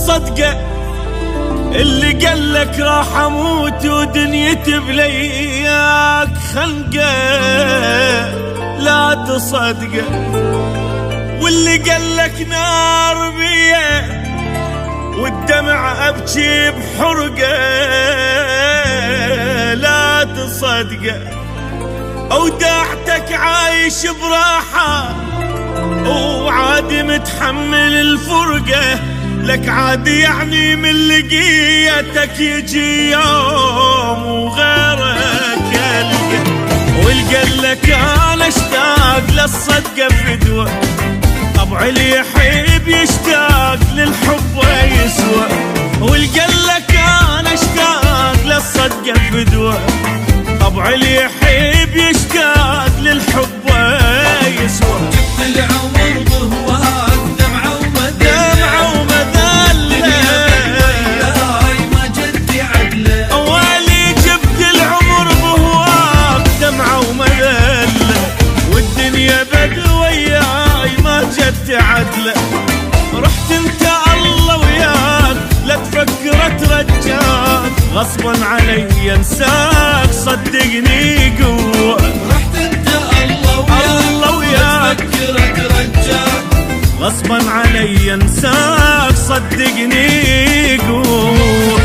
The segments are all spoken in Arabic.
الصدقة اللي قالك راح اموت ودنيتي بلياك خنقة لا تصدقه، واللي قالك نار بيه والدمع ابكي بحرقه لا تصدقه، اودعتك عايش براحة وعادي متحمل الفرقة، لك عادي يعني من لقيتك يجي يوم وغيرك يلقى، والقلك انا اشتاق للصدقة فدوة، طبع اللي يحب يشتاق للحب ويسوى، والقلك انا اشتاق للصدقة فدوة، طبع اللي يحب يشتاق للحب ويسوى. جبت العمر بهواك دمعة ومذلة وياي ما جدي عدلة، اولي جبت العمر بهواك دمعة ومذلة والدنيا بدل وياي ما جدي عدلة، رحت انت الله وياك لا تفكر اترجاك، غصبا علي انساك صدقني قوة، رحت انت الله وياك تفكر اترجاك، غصبا علي انساك صدقني قوة.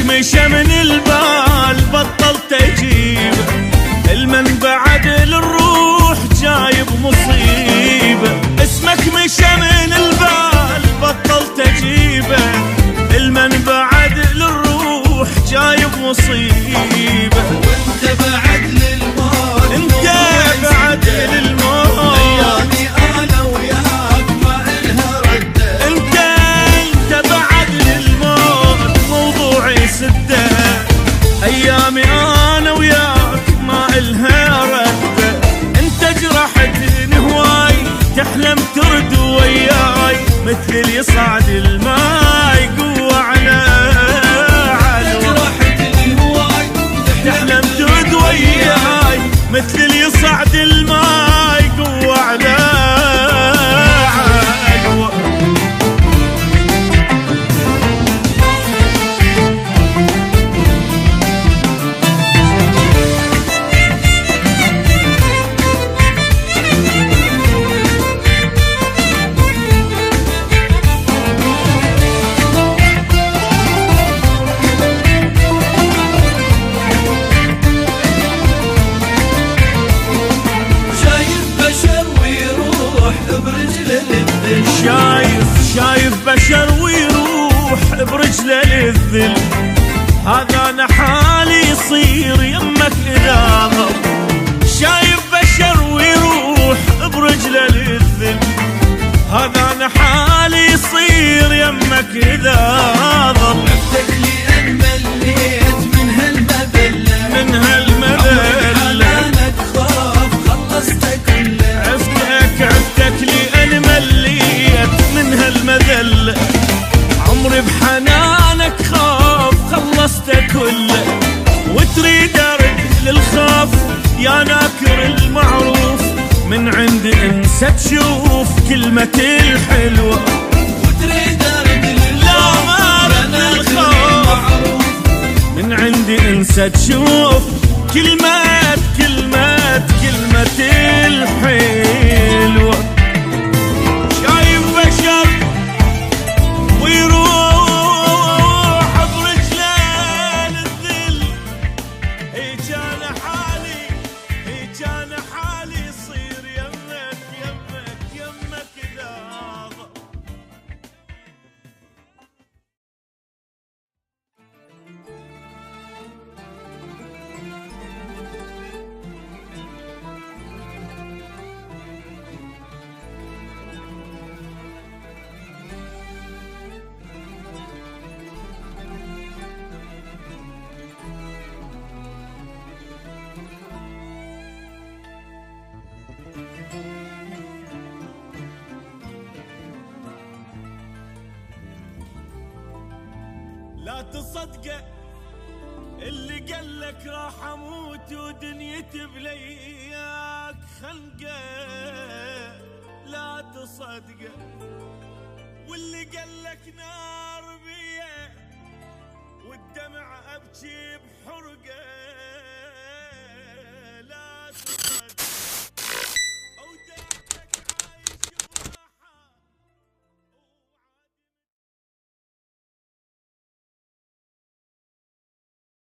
مشى من البال بطلت اجيبه، المن بعد للروح جايب مصيبه، اسمك مشى من البال بطلت اجيبه، المن بعد للروح جايب مصيبه، وانت بعد للموت انت بعد للموت ايامي انا وياك ما الها رده، انت بعد للموت موضوعي سده، ايامي انا وياك ما الها رده، انت جرحتني هواي تحلم ترد وياي، مثل اللي يصعد الماي قوة على عدوى، جرحتني هواي تحلم ترد وياي، مثل اللي يصعد الماي قوة على عدوى. شايف بشر ويروح برجله للذل، هذا انا حالي يصير يمك اذا ضل، شايف بشر ويروح برجله للذل، هذا انا حالي يصير يمك اذا ضل، عفتك لي ان مليت من هالمذلة من هالمذلة حنانك خاف خلصتك كله، عفتك لي ان مليت من هالمذلة، عمري بحنانك خاف خلصته كله، وتريد ارد للخاف يا ناكر المعروف، من عند انسى تشوف كلمتي الحلوة، وتريد ارد للخاف من عندي انسى تشوف كلمتي الحلوة، شايف بشر ويروح برجله للذل، هيك انا حالي يصير يمك اذا ضل. تصدقه، اللي قالك راح اموت ودنيتي بلياك خنقه لا تصدقه، واللي قالك نار بيه والدمع ابكي بحرقه